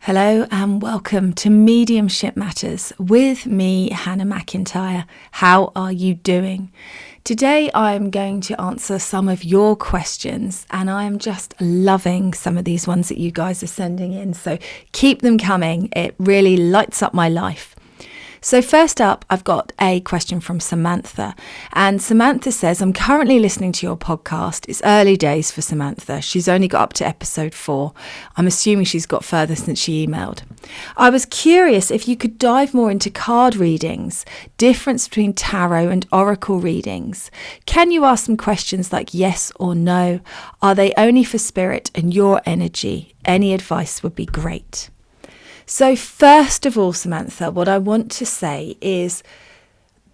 Hello and welcome to Mediumship Matters with me, Hannah McIntyre. How are you doing? Today I'm going to answer some of your questions and I am just loving some of these ones that you guys are sending in. So keep them coming. It really lights up my life. So first up, I've got a question from Samantha. And Samantha says, I'm currently listening to your podcast. It's early days for Samantha. She's only got up to episode 4. I'm assuming she's got further since she emailed. I was curious if you could dive more into card readings, difference between tarot and oracle readings. Can you ask some questions like yes or no? Are they only for spirit and your energy? Any advice would be great. So first of all, Samantha, what I want to say is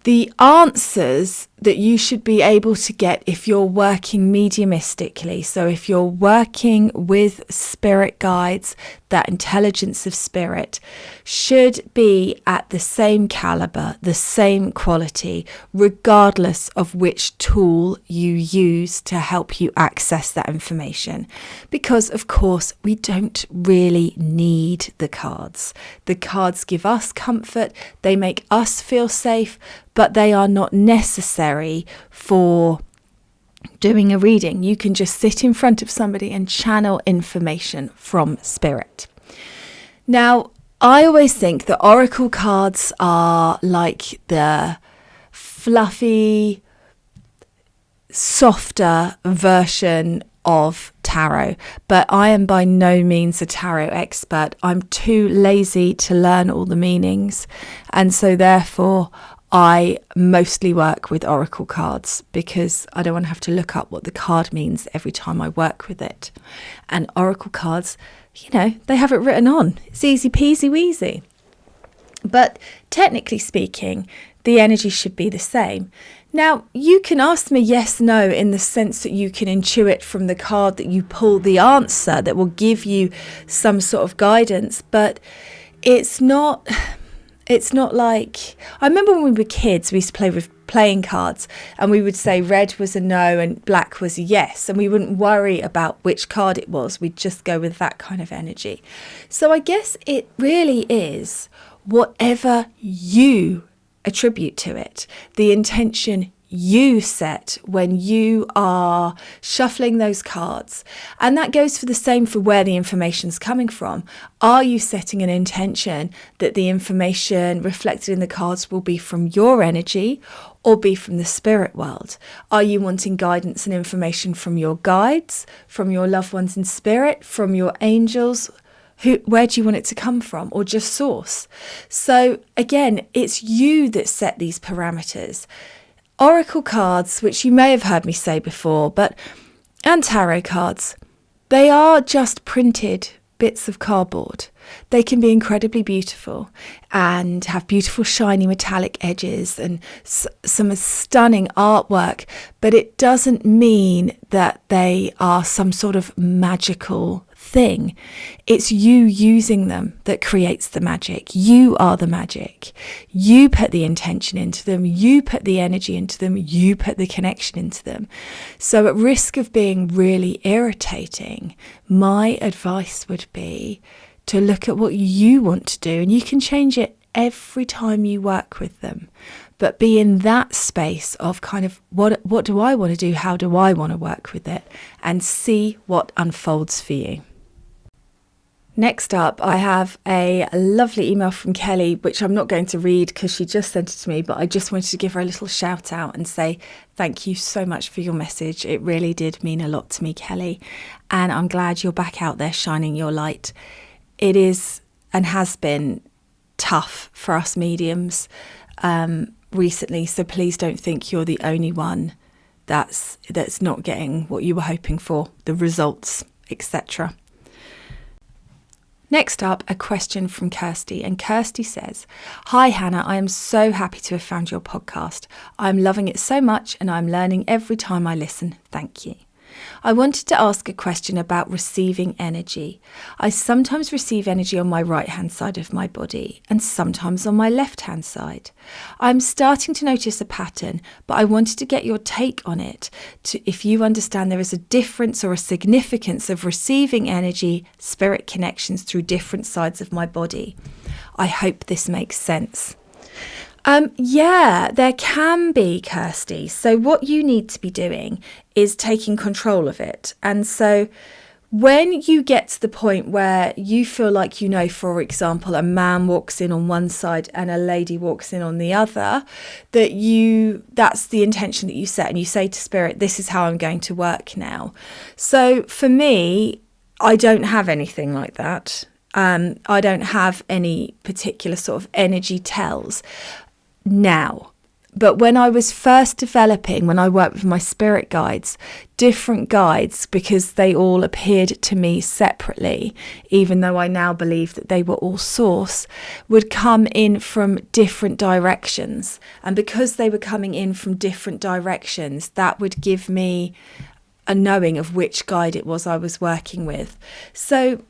the answers that you should be able to get if you're working mediumistically. So if you're working with spirit guides, that intelligence of spirit should be at the same caliber, the same quality, regardless of which tool you use to help you access that information. Because of course, we don't really need the cards. The cards give us comfort, they make us feel safe, but they are not necessary for doing a reading. You can just sit in front of somebody and channel information from spirit. Now, I always think that oracle cards are like the fluffy, softer version of tarot, but I am by no means a tarot expert. I'm too lazy to learn all the meanings, and so therefore I mostly work with oracle cards because I don't want to have to look up what the card means every time I work with it. And oracle cards, they have it written on. It's easy peasy weasy. But technically speaking, the energy should be the same. Now, you can ask me yes, no, in the sense that you can intuit from the card that you pull the answer that will give you some sort of guidance, but it's not like, I remember when we were kids, we used to play with playing cards and we would say red was a no and black was a yes, and we wouldn't worry about which card it was. We'd just go with that kind of energy. So I guess it really is whatever you attribute to it, the intention you set when you are shuffling those cards. And that goes for the same for where the information's coming from. Are you setting an intention that the information reflected in the cards will be from your energy or be from the spirit world? Are you wanting guidance and information from your guides, from your loved ones in spirit, from your angels? Where do you want it to come from, or just source? So again, it's you that set these parameters. Oracle cards, which you may have heard me say before, and tarot cards, they are just printed bits of cardboard. They can be incredibly beautiful and have beautiful shiny metallic edges and some stunning artwork, but it doesn't mean that they are some sort of magical thing. It's you using them that creates the magic. You are the magic. You put the intention into them. You put the energy into them. You put the connection into them. So at risk of being really irritating, my advice would be to look at what you want to do, and you can change it every time you work with them. But be in that space of kind of what do I want to do? How do I want to work with it? And see what unfolds for you. Next up, I have a lovely email from Kelly, which I'm not going to read because she just sent it to me, but I just wanted to give her a little shout out and say thank you so much for your message. It really did mean a lot to me, Kelly, and I'm glad you're back out there shining your light. It is and has been tough for us mediums recently, so please don't think you're the only one that's not getting what you were hoping for, the results, etc. Next up, a question from Kirsty, and Kirsty says, "Hi Hannah, I am so happy to have found your podcast. I'm loving it so much and I'm learning every time I listen. Thank you. I wanted to ask a question about receiving energy. I sometimes receive energy on my right-hand side of my body and sometimes on my left-hand side. I'm starting to notice a pattern, but I wanted to get your take on it, if you understand there is a difference or a significance of receiving energy, spirit connections through different sides of my body. I hope this makes sense. Yeah, there can be, Kirsty. So what you need to be doing is taking control of it. And so when you get to the point where you feel like, for example, a man walks in on one side and a lady walks in on the other, that's the intention that you set, and you say to Spirit, this is how I'm going to work now. So for me, I don't have anything like that. I don't have any particular sort of energy tells now. But when I was first developing, when I worked with my spirit guides, different guides, because they all appeared to me separately, even though I now believe that they were all source, would come in from different directions. And because they were coming in from different directions, that would give me a knowing of which guide it was I was working with. So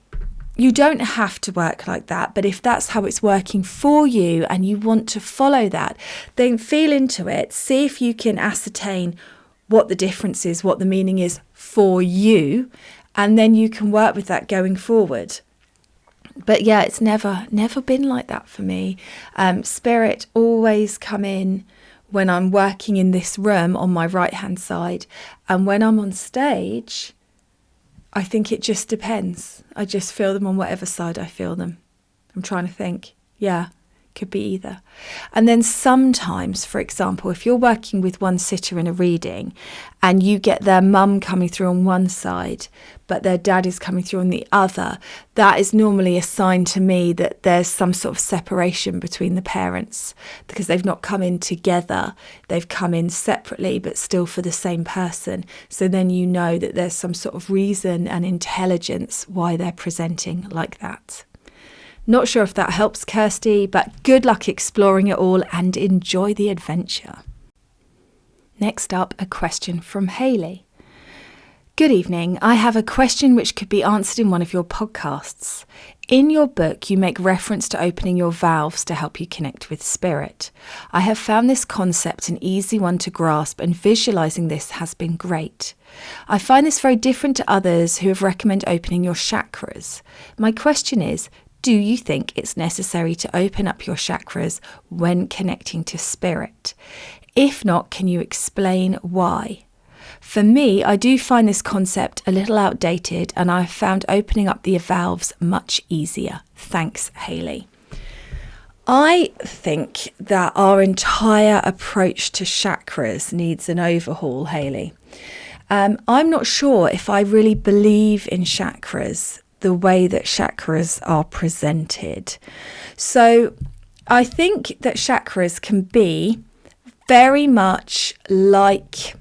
you don't have to work like that, but if that's how it's working for you and you want to follow that, then feel into it, see if you can ascertain what the difference is, what the meaning is for you, and then you can work with that going forward. But yeah, it's never been like that for me. Spirit always come in when I'm working in this room on my right hand side, and when I'm on stage, I think it just depends. I just feel them on whatever side I feel them. I'm trying to think. Yeah, could be either. And then sometimes, for example, if you're working with one sitter in a reading and you get their mum coming through on one side, but their dad is coming through on the other, that is normally a sign to me that there's some sort of separation between the parents, because they've not come in together. They've come in separately, but still for the same person. So then you know that there's some sort of reason and intelligence why they're presenting like that. Not sure if that helps, Kirsty, but good luck exploring it all and enjoy the adventure. Next up, a question from Hayley. Good evening. I have a question which could be answered in one of your podcasts. In your book, you make reference to opening your valves to help you connect with spirit. I have found this concept an easy one to grasp, and visualizing this has been great. I find this very different to others who have recommended opening your chakras. My question is, do you think it's necessary to open up your chakras when connecting to spirit? If not, can you explain why? For me, I do find this concept a little outdated, and I've found opening up the valves much easier. Thanks, Hayley. I think that our entire approach to chakras needs an overhaul, Hayley. I'm not sure if I really believe in chakras the way that chakras are presented. So I think that chakras can be very much like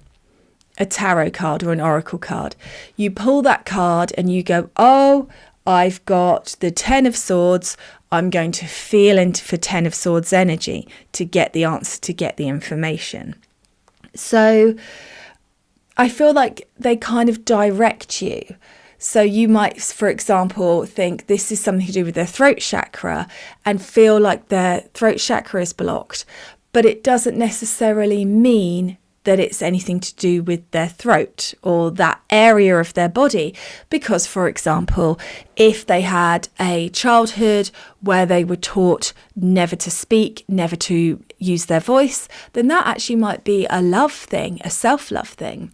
a tarot card or an oracle card. You pull that card and you go, oh, I've got the 10 of swords. I'm going to feel into for 10 of swords energy to get the answer, to get the information. So I feel like they kind of direct you. So you might, for example, think this is something to do with their throat chakra and feel like their throat chakra is blocked, but it doesn't necessarily mean that it's anything to do with their throat or that area of their body. Because, for example, if they had a childhood where they were taught never to speak, never to use their voice, then that actually might be a love thing, a self-love thing.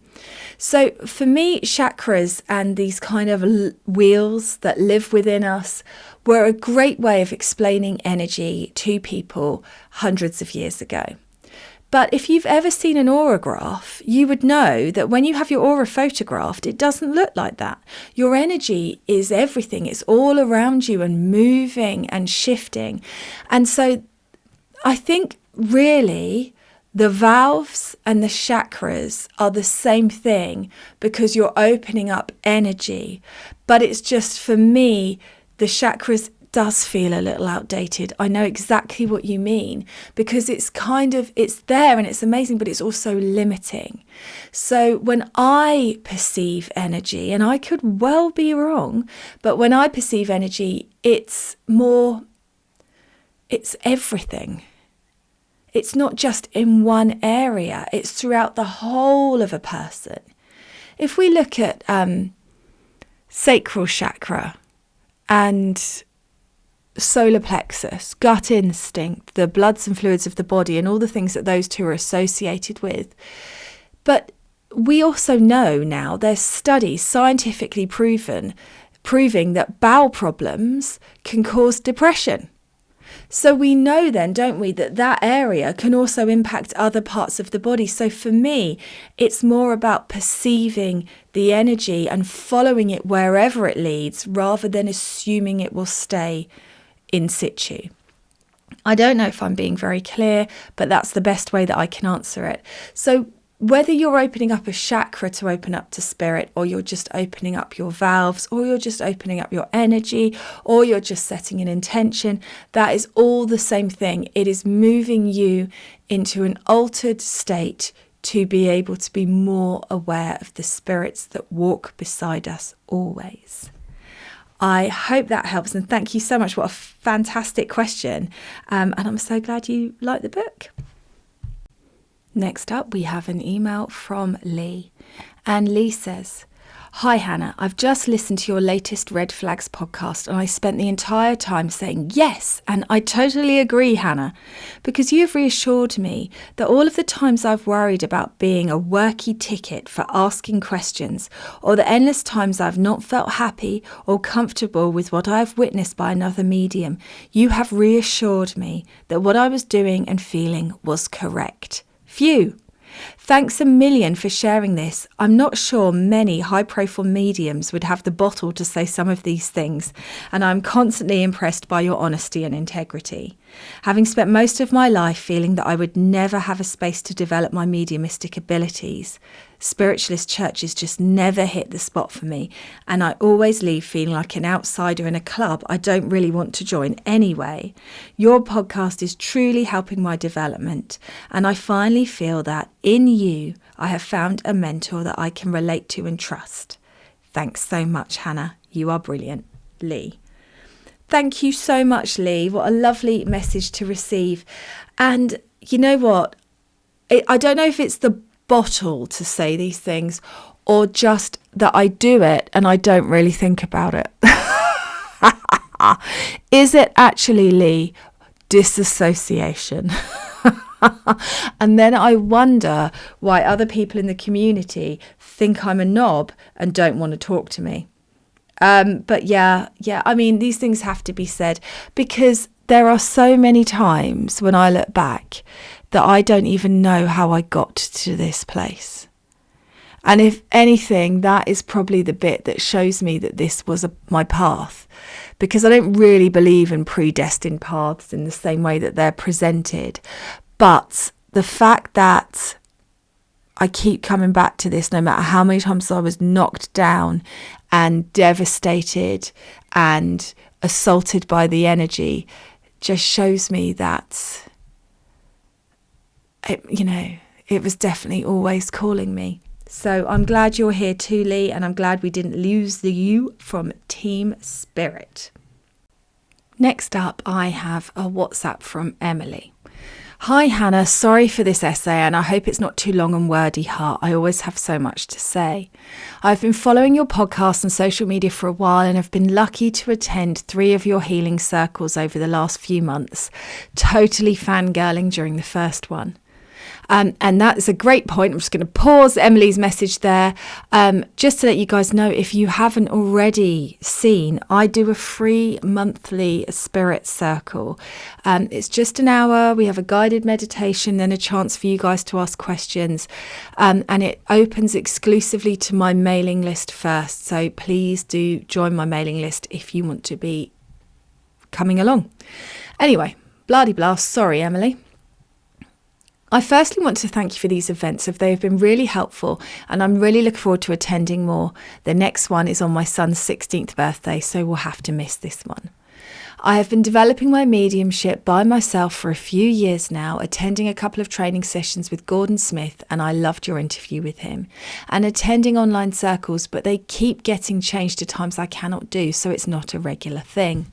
So for me, chakras and these kind of wheels that live within us were a great way of explaining energy to people hundreds of years ago. But if you've ever seen an aurograph, you would know that when you have your aura photographed, it doesn't look like that. Your energy is everything. It's all around you and moving and shifting. And so I think really the valves and the chakras are the same thing because you're opening up energy. But it's just, for me, the chakras does feel a little outdated. I know exactly what you mean, because it's there and it's amazing, but it's also limiting. So when I perceive energy, and I could well be wrong, but when I perceive energy, it's everything. It's not just in one area, it's throughout the whole of a person. If we look at sacral chakra and solar plexus, gut instinct, the bloods and fluids of the body, and all the things that those two are associated with. But we also know now there's studies scientifically proving that bowel problems can cause depression. So we know then, don't we, that area can also impact other parts of the body. So for me, it's more about perceiving the energy and following it wherever it leads, rather than assuming it will stay in situ. I don't know if I'm being very clear, but that's the best way that I can answer it. So whether you're opening up a chakra to open up to spirit, or you're just opening up your valves, or you're just opening up your energy, or you're just setting an intention, that is all the same thing. It is moving you into an altered state to be able to be more aware of the spirits that walk beside us always. I hope that helps, and thank you so much. What a fantastic question. And I'm so glad you like the book. Next up, we have an email from Lee. And Lee says, "Hi Hannah, I've just listened to your latest Red Flags podcast, and I spent the entire time saying yes, and I totally agree, Hannah, because you've reassured me that all of the times I've worried about being a worky ticket for asking questions, or the endless times I've not felt happy or comfortable with what I've witnessed by another medium, you have reassured me that what I was doing and feeling was correct. Phew! Thanks a million for sharing this. I'm not sure many high-profile mediums would have the bottle to say some of these things, and I'm constantly impressed by your honesty and integrity. Having spent most of my life feeling that I would never have a space to develop my mediumistic abilities, spiritualist churches just never hit the spot for me, and I always leave feeling like an outsider in a club I don't really want to join anyway. Your podcast is truly helping my development, and I finally feel that in you I have found a mentor that I can relate to and trust. Thanks so much, Hannah. You are brilliant. Lee." Thank you so much, Lee. What a lovely message to receive. And you know what? I don't know if it's the bottle to say these things, or just that I do it and I don't really think about it. Is it actually, Lee, disassociation? And then I wonder why other people in the community think I'm a knob and don't want to talk to me. But yeah, I mean, these things have to be said, because there are so many times when I look back that I don't even know how I got to this place. And if anything, that is probably the bit that shows me that this was my path, because I don't really believe in predestined paths in the same way that they're presented. But the fact that I keep coming back to this, no matter how many times I was knocked down and devastated and assaulted by the energy, just shows me that, it was definitely always calling me. So I'm glad you're here too, Lee, and I'm glad we didn't lose the you from Team Spirit. Next up, I have a WhatsApp from Emily. "Hi Hannah, sorry for this essay, and I hope it's not too long and wordy, heart. I always have so much to say. I've been following your podcast and social media for a while, and have been lucky to attend 3 of your healing circles over the last few months. Totally fangirling during the first one. And that is a great point. I'm just going to pause Emily's message there. Just to let you guys know, if you haven't already seen, I do a free monthly spirit circle. It's just an hour. We have a guided meditation, then a chance for you guys to ask questions. And it opens exclusively to my mailing list first. So please do join my mailing list if you want to be coming along. Anyway, blah-de-blah. Sorry, Emily. I firstly want to thank you for these events. They have been really helpful, and I'm really looking forward to attending more. The next one is on my son's 16th birthday, so we'll have to miss this one. I have been developing my mediumship by myself for a few years now, attending a couple of training sessions with Gordon Smith, and I loved your interview with him, and attending online circles, but they keep getting changed to times I cannot do, so it's not a regular thing.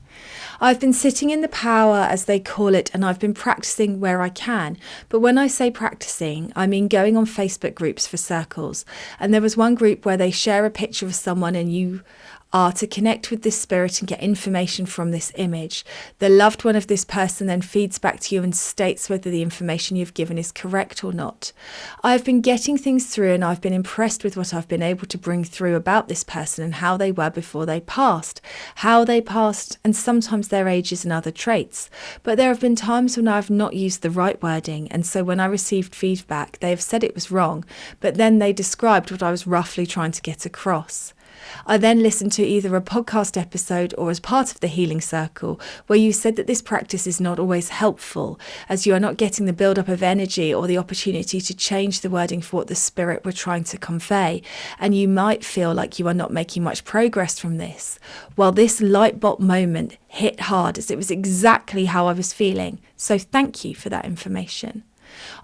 I've been sitting in the power, as they call it, and I've been practicing where I can. But when I say practicing, I mean going on Facebook groups for circles. And there was one group where they share a picture of someone and you are to connect with this spirit and get information from this image. The loved one of this person then feeds back to you and states whether the information you've given is correct or not. I've been getting things through and I've been impressed with what I've been able to bring through about this person and how they were before they passed, and sometimes their ages and other traits. But there have been times when I've not used the right wording, and so when I received feedback, they have said it was wrong, but then they described what I was roughly trying to get across. I then listened to either a podcast episode or as part of the healing circle where you said that this practice is not always helpful, as you are not getting the build-up of energy or the opportunity to change the wording for what the spirit were trying to convey, and you might feel like you are not making much progress from this. Well, this light bulb moment hit hard, as it was exactly how I was feeling, so thank you for that information.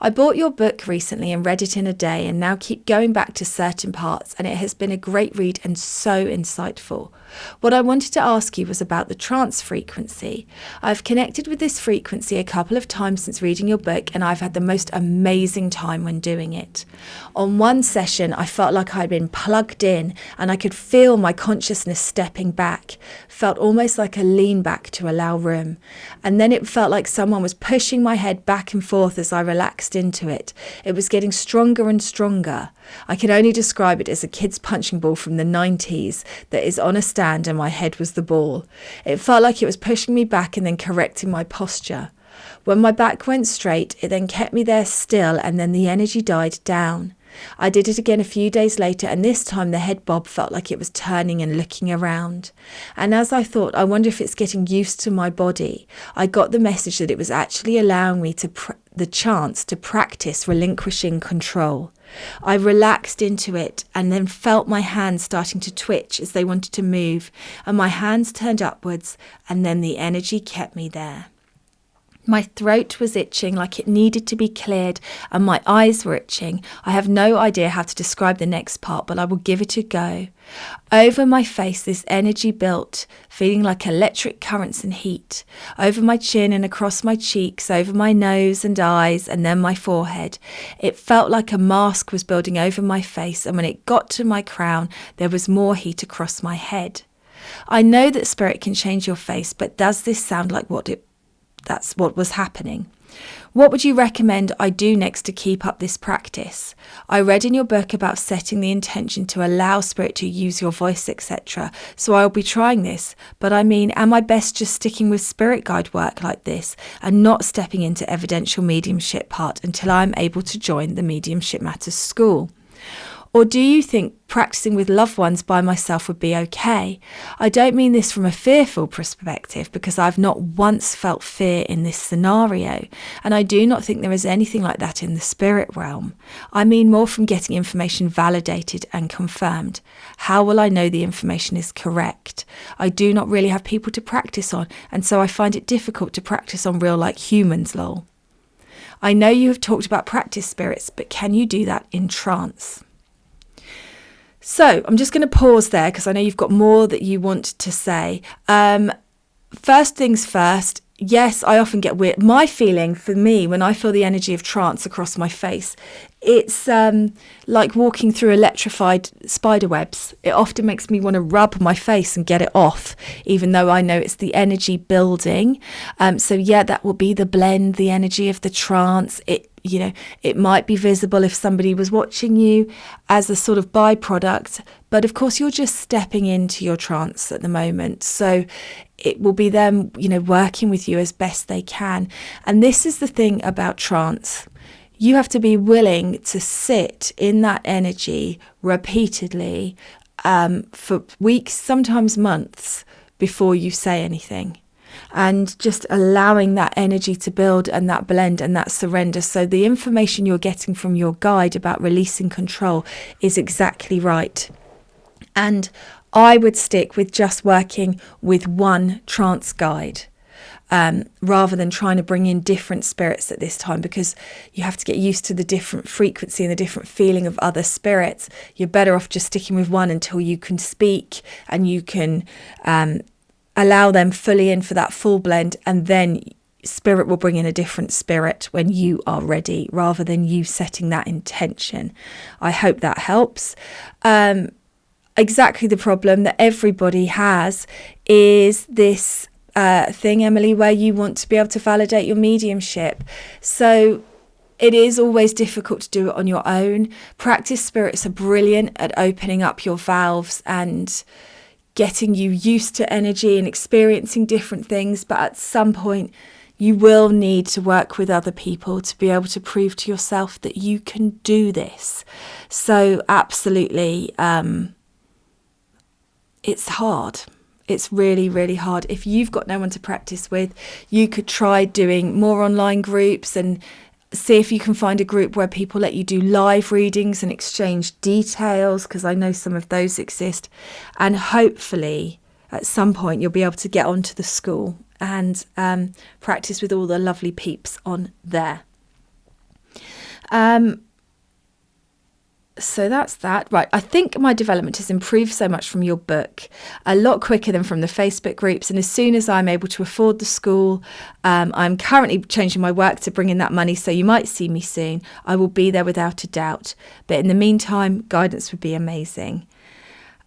I bought your book recently and read it in a day and now keep going back to certain parts, and it has been a great read and so insightful. What I wanted to ask you was about the trance frequency. I've connected with this frequency a couple of times since reading your book, and I've had the most amazing time when doing it. On one session, I felt like I'd been plugged in and I could feel my consciousness stepping back, felt almost like a lean back to allow room. And then it felt like someone was pushing my head back and forth as I relaxed into it. It was getting stronger and stronger. I can only describe it as a kid's punching ball from the 90s that is on a stand and my head was the ball. It felt like it was pushing me back and then correcting my posture. When my back went straight, it then kept me there still, and then the energy died down. I did it again a few days later, and this time the head bob felt like it was turning and looking around. And as I thought, I wonder if it's getting used to my body, I got the message that it was actually allowing me the chance to practice relinquishing control. I relaxed into it and then felt my hands starting to twitch as they wanted to move, and my hands turned upwards, and then the energy kept me there. My throat was itching like it needed to be cleared, and my eyes were itching. I have no idea how to describe the next part, but I will give it a go. Over my face, this energy built, feeling like electric currents and heat. Over my chin and across my cheeks, over my nose and eyes, and then my forehead. It felt like a mask was building over my face, and when it got to my crown, there was more heat across my head. I know that spirit can change your face, but does this sound like that's what was happening? What would you recommend I do next to keep up this practice? I read in your book about setting the intention to allow spirit to use your voice, etc. So I'll be trying this, but I mean, am I best just sticking with spirit guide work like this and not stepping into evidential mediumship part until I'm able to join the Mediumship Matters school? Or do you think practicing with loved ones by myself would be okay? I don't mean this from a fearful perspective, because I've not once felt fear in this scenario, and I do not think there is anything like that in the spirit realm. I mean more from getting information validated and confirmed. How will I know the information is correct? I do not really have people to practice on, and so I find it difficult to practice on real like humans, lol. I know you have talked about practice spirits, but can you do that in trance? So I'm just going to pause there because I know you've got more that you want to say. First things first, yes, I often get weird. My feeling for me, when I feel the energy of trance across my face, it's like walking through electrified spider webs. It often makes me want to rub my face and get it off, even though I know it's the energy building. So yeah, that will be the blend, the energy of the trance. It might be visible if somebody was watching you as a sort of byproduct, but of course you're just stepping into your trance at the moment. So it will be them, working with you as best they can. And this is the thing about trance. You have to be willing to sit in that energy repeatedly for weeks, sometimes months, before you say anything. And just allowing that energy to build and that blend and that surrender. So the information you're getting from your guide about releasing control is exactly right. And I would stick with just working with one trance guide. rather than trying to bring in different spirits at this time, because you have to get used to the different frequency and the different feeling of other spirits. You're better off just sticking with one until you can speak and you can allow them fully in for that full blend, and then spirit will bring in a different spirit when you are ready, rather than you setting that intention. I hope that helps. Exactly the problem that everybody has is this thing, Emily, where you want to be able to validate your mediumship. So it is always difficult to do it on your own. Practice spirits are brilliant at opening up your valves and getting you used to energy and experiencing different things. But at some point, you will need to work with other people to be able to prove to yourself that you can do this. So absolutely, it's hard. It's really, really hard. If you've got no one to practice with, you could try doing more online groups and see if you can find a group where people let you do live readings and exchange details, because I know some of those exist. And hopefully at some point you'll be able to get onto the school and practice with all the lovely peeps on there. So that's that. Right. I think my development has improved so much from your book, a lot quicker than from the Facebook groups. And as soon as I'm able to afford the school, I'm currently changing my work to bring in that money. So you might see me soon. I will be there without a doubt. But in the meantime, guidance would be amazing.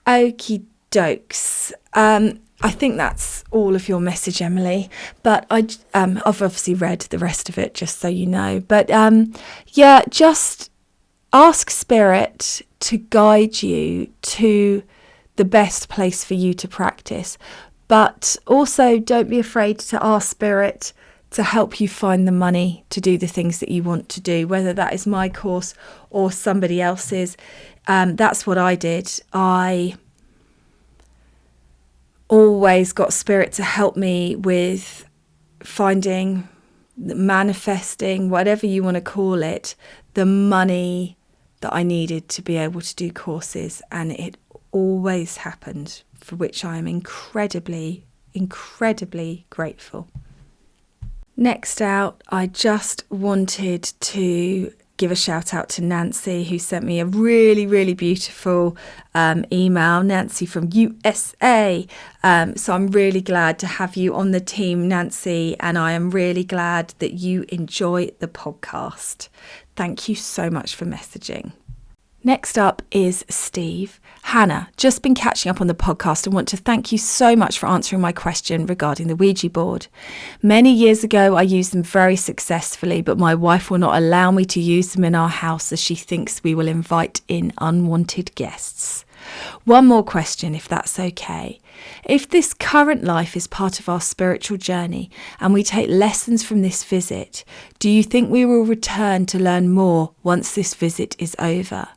Okie dokes. I think that's all of your message, Emily. But I've obviously read the rest of it, just so you know. But just ask Spirit to guide you to the best place for you to practice. But also don't be afraid to ask Spirit to help you find the money to do the things that you want to do, whether that is my course or somebody else's. That's what I did. I always got Spirit to help me with finding, manifesting, whatever you want to call it, the money that I needed to be able to do courses, and it always happened, for which I am incredibly, incredibly grateful. Next out, I just wanted to give a shout out to Nancy, who sent me a really, really beautiful email. Nancy from USA. So I'm really glad to have you on the team, Nancy, and I am really glad that you enjoy the podcast. Thank you so much for messaging. Next up is Steve. Hannah, just been catching up on the podcast and want to thank you so much for answering my question regarding the Ouija board. Many years ago, I used them very successfully, but my wife will not allow me to use them in our house as she thinks we will invite in unwanted guests. One more question, if that's okay. If this current life is part of our spiritual journey and we take lessons from this visit, do you think we will return to learn more once this visit is over?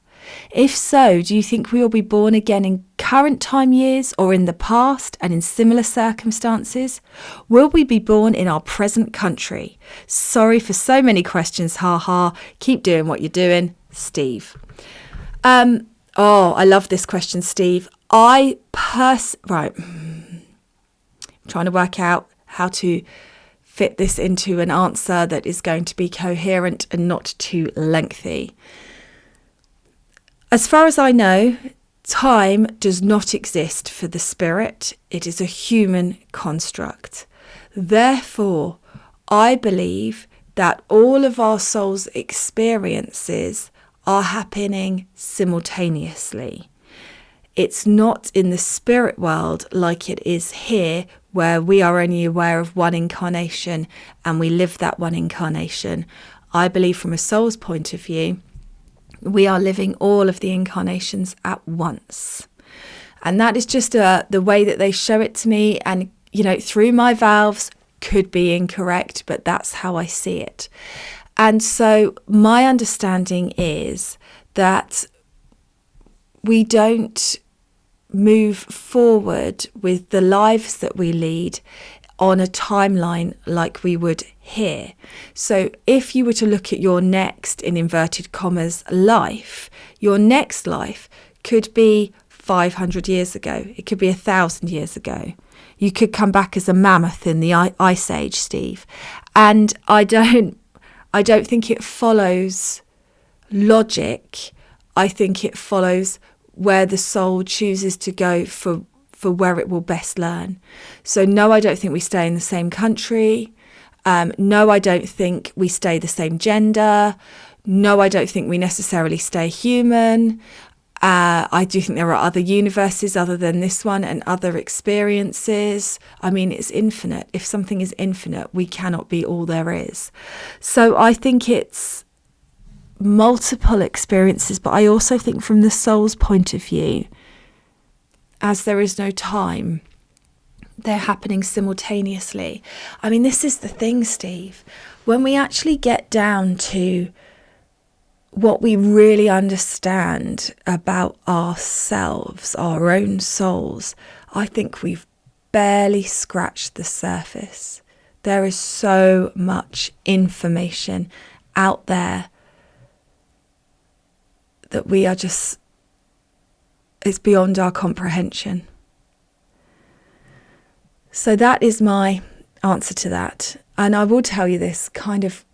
If so, do you think we will be born again in current time years or in the past and in similar circumstances? Will we be born in our present country? Sorry for so many questions, ha. Keep doing what you're doing, Steve. I love this question, Steve. Right. I'm trying to work out how to fit this into an answer that is going to be coherent and not too lengthy. As far as I know, time does not exist for the spirit. It is a human construct. Therefore, I believe that all of our soul's experiences are happening simultaneously. It's not in the spirit world like it is here, where we are only aware of one incarnation and we live that one incarnation. I believe from a soul's point of view, we are living all of the incarnations at once. And that is just the way that they show it to me. And, through my valves could be incorrect, but that's how I see it. And so my understanding is that we don't move forward with the lives that we lead on a timeline like we would here. So if you were to look at your next, in inverted commas, life, your next life could be 500 years ago. It could be 1,000 years ago. You could come back as a mammoth in the Ice Age, Steve. And I don't think it follows logic. I think it follows where the soul chooses to go for where it will best learn. So no, I don't think we stay in the same country. No, I don't think we stay the same gender. No, I don't think we necessarily stay human. I do think there are other universes other than this one and other experiences. I mean, it's infinite. If something is infinite, we cannot be all there is. So I think it's multiple experiences, but I also think from the soul's point of view, as there is no time, they're happening simultaneously. I mean, this is the thing, Steve. When we actually get down to what we really understand about ourselves, our own souls, I think we've barely scratched the surface. There is so much information out there that we are just, it's beyond our comprehension. So that is my answer to that. And I will tell you this kind of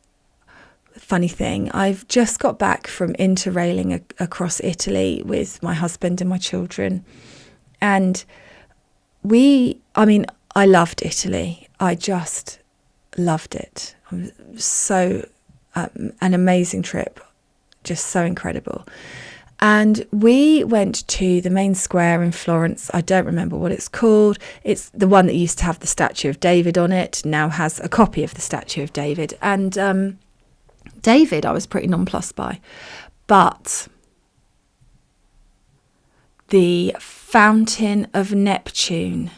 funny thing. I've just got back from interrailing across Italy with my husband and my children. And I loved Italy. I just loved it. So an amazing trip, just so incredible. And we went to the main square in Florence. I don't remember what it's called. It's the one that used to have the statue of David on it, now has a copy of the statue of David. And David, I was pretty nonplussed by. But the Fountain of Neptune,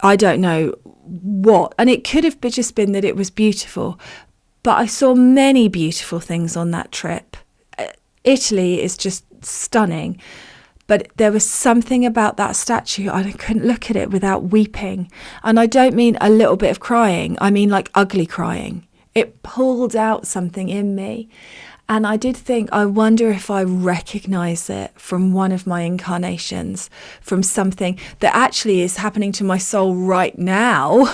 I don't know what, and it could have just been that it was beautiful, but I saw many beautiful things on that trip. Italy is just stunning, but there was something about that statue. I couldn't look at it without weeping. And I don't mean a little bit of crying. I mean like ugly crying. It pulled out something in me. And I did think, I wonder if I recognise it from one of my incarnations, from something that actually is happening to my soul right now,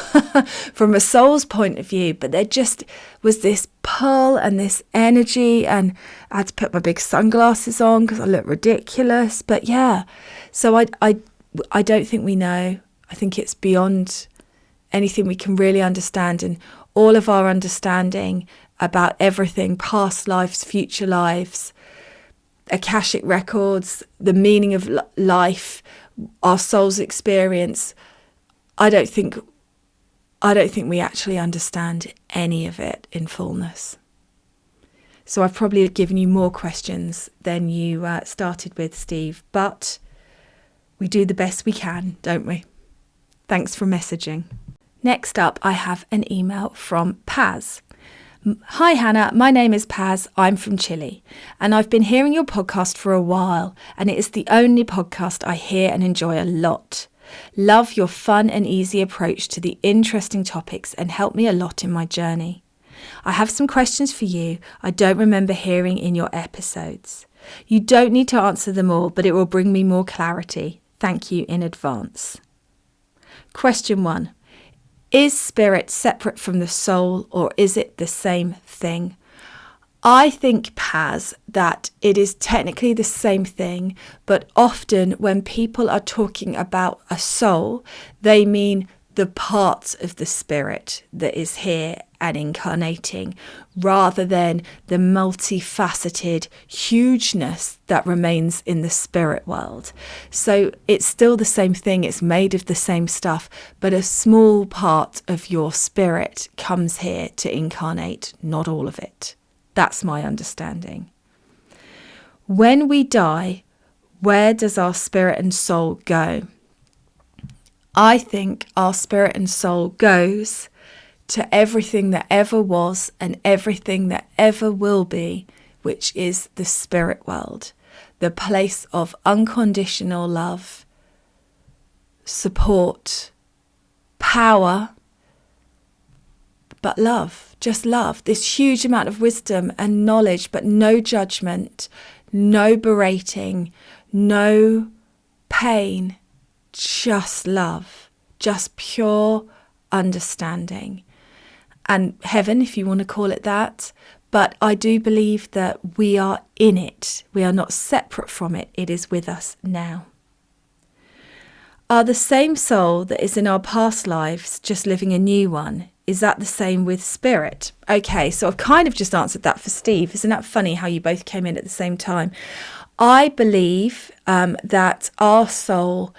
from a soul's point of view. But there just was this pull and this energy, and I had to put my big sunglasses on because I look ridiculous. But yeah, so I don't think we know. I think it's beyond anything we can really understand, and all of our understanding about everything, past lives, future lives, Akashic records, the meaning of life, our soul's experience. I don't think we actually understand any of it in fullness. So I've probably given you more questions than you started with, Steve, but we do the best we can, don't we? Thanks for messaging. Next up, I have an email from Paz. Hi Hannah, my name is Paz, I'm from Chile, and I've been hearing your podcast for a while, and it is the only podcast I hear and enjoy a lot. Love your fun and easy approach to the interesting topics and help me a lot in my journey. I have some questions for you I don't remember hearing in your episodes. You don't need to answer them all, but it will bring me more clarity. Thank you in advance. Question 1. Is spirit separate from the soul, or is it the same thing? I think, Paz, that it is technically the same thing, but often when people are talking about a soul, they mean the part of the spirit that is here and incarnating, rather than the multifaceted hugeness that remains in the spirit world. So it's still the same thing, it's made of the same stuff, but a small part of your spirit comes here to incarnate, not all of it. That's my understanding. When we die, where does our spirit and soul go? I think our spirit and soul goes to everything that ever was and everything that ever will be, which is the spirit world, the place of unconditional love, support, power, but love, just love, this huge amount of wisdom and knowledge, but no judgment, no berating, no pain, just love, just pure understanding. And heaven, if you want to call it that. But I do believe that we are in it. We are not separate from it. It is with us now. Are the same soul that is in our past lives just living a new one? Is that the same with spirit? Okay, so I've kind of just answered that for Steve. Isn't that funny how you both came in at the same time? I believe that our soul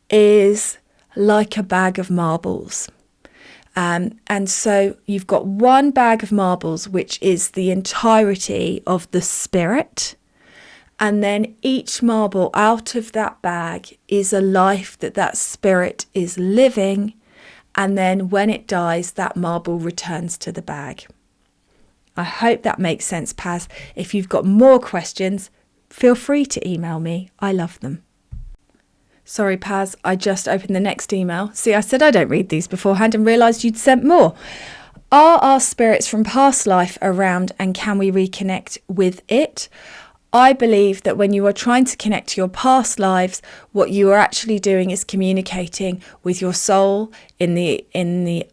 is like a bag of marbles. And so you've got one bag of marbles, which is the entirety of the spirit. And then each marble out of that bag is a life that spirit is living. And then when it dies, that marble returns to the bag. I hope that makes sense, Paz. If you've got more questions, feel free to email me. I love them. Sorry, Paz, I just opened the next email. See, I said I don't read these beforehand and realised you'd sent more. Are our spirits from past life around and can we reconnect with it? I believe that when you are trying to connect to your past lives, what you are actually doing is communicating with your soul in the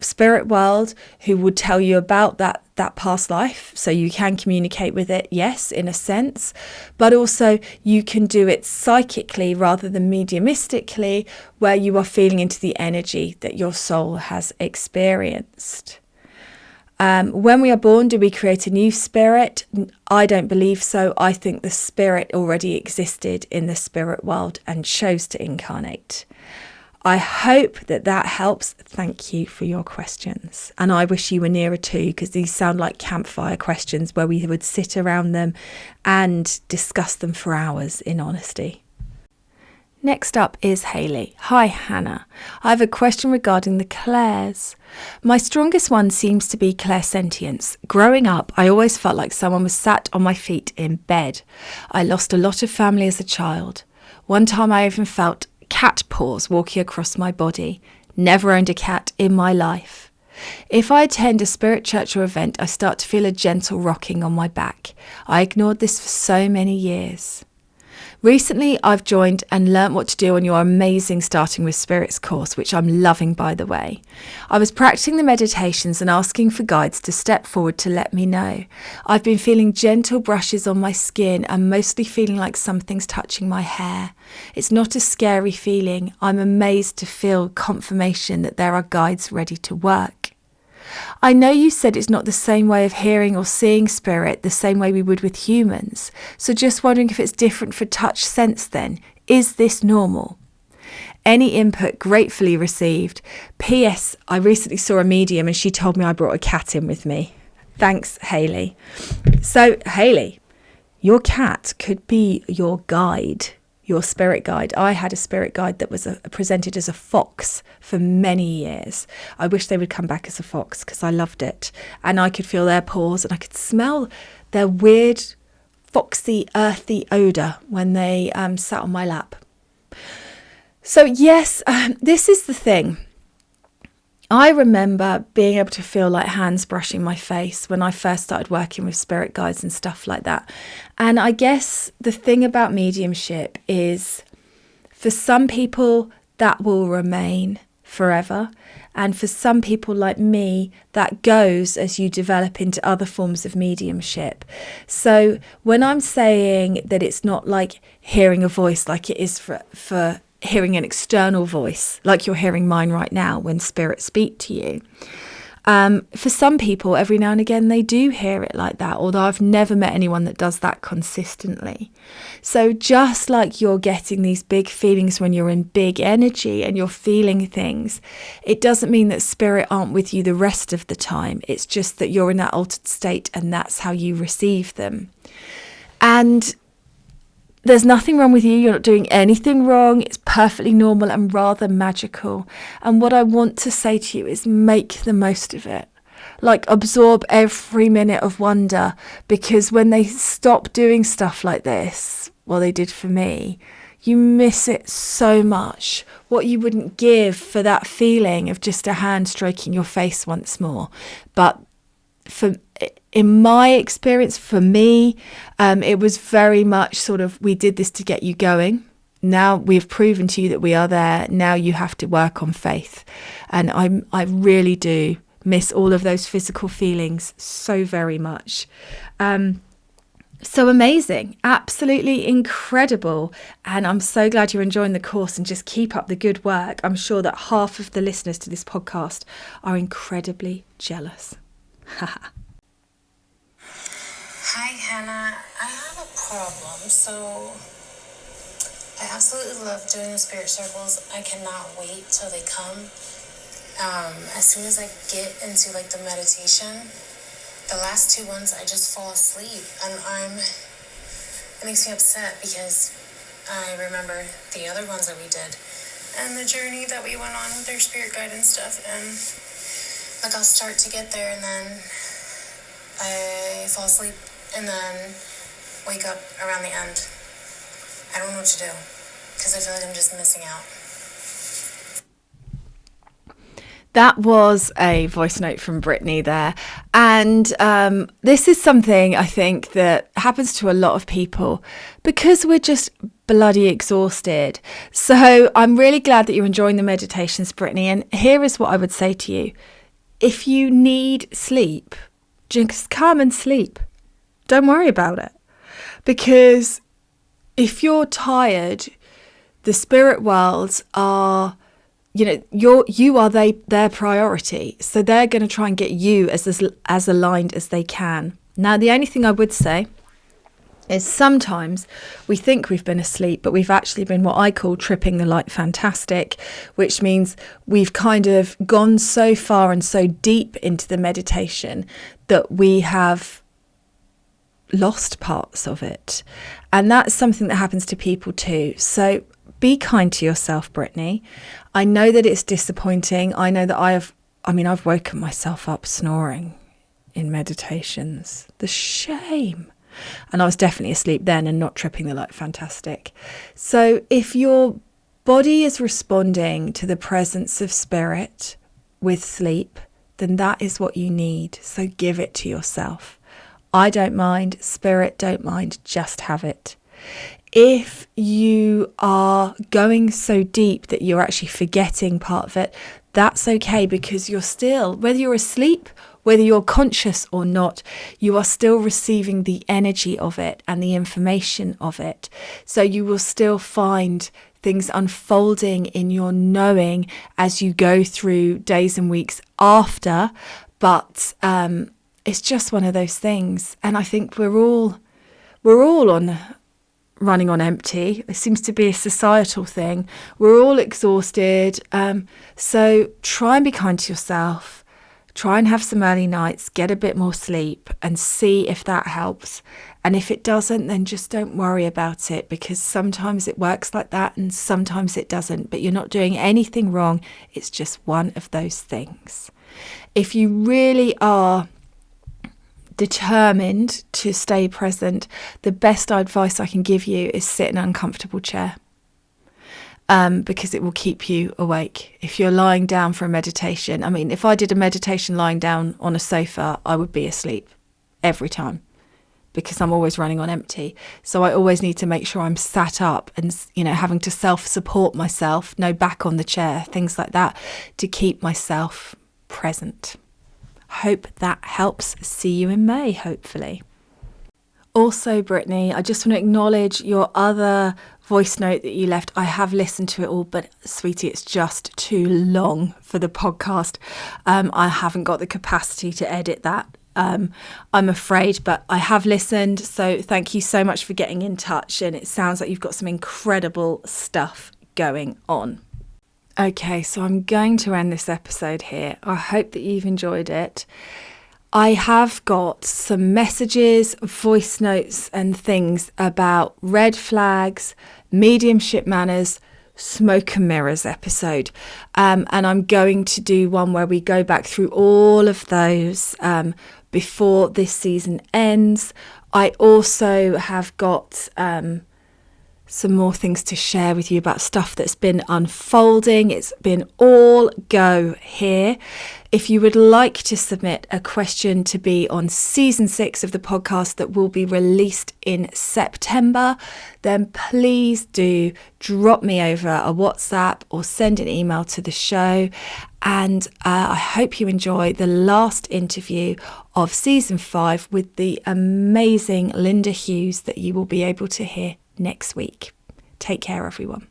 spirit world, who would tell you about that past life. So you can communicate with it, yes, in a sense, but also you can do it psychically rather than mediumistically, where you are feeling into the energy that your soul has experienced. When we are born, do we create a new spirit? I don't believe so. I think the spirit already existed in the spirit world and chose to incarnate. I hope that helps. Thank you for your questions. And I wish you were nearer too, because these sound like campfire questions where we would sit around them and discuss them for hours in honesty. Next up is Hayley. Hi, Hannah. I have a question regarding the clairs. My strongest one seems to be clairsentience. Growing up, I always felt like someone was sat on my feet in bed. I lost a lot of family as a child. One time I even felt cat paws walking across my body. Never owned a cat in my life. If I attend a spirit church or event, I start to feel a gentle rocking on my back. I ignored this for so many years. Recently, I've joined and learnt what to do on your amazing Starting with Spirits course, which I'm loving, by the way. I was practicing the meditations and asking for guides to step forward to let me know. I've been feeling gentle brushes on my skin and mostly feeling like something's touching my hair. It's not a scary feeling. I'm amazed to feel confirmation that there are guides ready to work. I know you said it's not the same way of hearing or seeing spirit, the same way we would with humans. So just wondering if it's different for touch sense then. Is this normal? Any input gratefully received. P.S. I recently saw a medium and she told me I brought a cat in with me. Thanks, Hayley. So, Hayley, your cat could be your guide. Your spirit guide. I had a spirit guide that was presented as a fox for many years. I wish they would come back as a fox because I loved it. And I could feel their paws and I could smell their weird, foxy, earthy odour when they sat on my lap. So yes, this is the thing. I remember being able to feel like hands brushing my face when I first started working with spirit guides and stuff like that. And I guess the thing about mediumship is, for some people, that will remain forever. And for some people like me, that goes as you develop into other forms of mediumship. So when I'm saying that it's not like hearing a voice like it is for hearing an external voice, like you're hearing mine right now when spirits speak to you. For some people, every now and again, they do hear it like that, although I've never met anyone that does that consistently. So just like you're getting these big feelings when you're in big energy and you're feeling things, it doesn't mean that spirit aren't with you the rest of the time. It's just that you're in that altered state and that's how you receive them. And there's nothing wrong with you. You're not doing anything wrong. It's perfectly normal and rather magical. And what I want to say to you is make the most of it. Like, absorb every minute of wonder, because when they stop doing stuff like this, well, they did for me, you miss it so much. What you wouldn't give for that feeling of just a hand stroking your face once more. But in my experience, for me, it was very much sort of, we did this to get you going. now we've proven to you that we are there. Now you have to work on faith. And I really do miss all of those physical feelings so very much. So amazing, absolutely incredible. And I'm so glad you're enjoying the course, and just keep up the good work. I'm sure that half of the listeners to this podcast are incredibly jealous. Hi, Hannah. I have a problem. So I absolutely love doing the spirit circles. I cannot wait till they come. As soon as I get into like the meditation, the last 2 ones, I just fall asleep, and it makes me upset because I remember the other ones that we did and the journey that we went on with their spirit guide and stuff, and like I'll start to get there and then I fall asleep and then wake up around the end. I don't know what to do because I feel like I'm just missing out. That was a voice note from Britney there. And this is something I think that happens to a lot of people because we're just bloody exhausted. So I'm really glad that you're enjoying the meditations, Britney. And here is what I would say to you. If you need sleep, just come and sleep. Don't worry about it. Because if you're tired, the spirit worlds are... you are their priority. So they're going to try and get you as aligned as they can. Now, the only thing I would say is sometimes we think we've been asleep, but we've actually been what I call tripping the light fantastic, which means we've kind of gone so far and so deep into the meditation that we have lost parts of it. And that's something that happens to people too. So be kind to yourself, Britney. I know that it's disappointing. I know that I've woken myself up snoring in meditations. The shame. And I was definitely asleep then and not tripping the light fantastic. So if your body is responding to the presence of spirit with sleep, then that is what you need. So give it to yourself. I don't mind. Spirit don't mind. Just have it. If you are going so deep that you're actually forgetting part of it, that's okay, because you're still, whether you're asleep, whether you're conscious or not, you are still receiving the energy of it and the information of it. So you will still find things unfolding in your knowing as you go through days and weeks after. But it's just one of those things. And I think we're all running on empty. It seems to be a societal thing. We're all exhausted. So try and be kind to yourself. Try and have some early nights, get a bit more sleep, and see if that helps. And if it doesn't, then just don't worry about it, because sometimes it works like that and sometimes it doesn't. But you're not doing anything wrong. It's just one of those things. If you really are determined to stay present, the best advice I can give you is sit in an uncomfortable chair, because it will keep you awake. If you're lying down for a meditation, if I did a meditation lying down on a sofa, I would be asleep every time, because I'm always running on empty. So I always need to make sure I'm sat up and, having to self-support myself, no back on the chair, things like that, to keep myself present. Hope that helps. See you in May, hopefully. Also, Britney, I just want to acknowledge your other voice note that you left. I have listened to it all, but sweetie, it's just too long for the podcast. I haven't got the capacity to edit that, I'm afraid, but I have listened. So thank you so much for getting in touch. And it sounds like you've got some incredible stuff going on. Okay, so I'm going to end this episode here. I hope that you've enjoyed it. I have got some messages, voice notes and things about red flags, mediumship manners, smoke and mirrors episode. And I'm going to do one where we go back through all of those before this season ends. I also have got some more things to share with you about stuff that's been unfolding. It's been all go here. If you would like to submit a question to be on season 6 of the podcast that will be released in September, then please do drop me over a WhatsApp or send an email to the show. And I hope you enjoy the last interview of season 5 with the amazing Linda Hughes that you will be able to hear next week. Take care, everyone.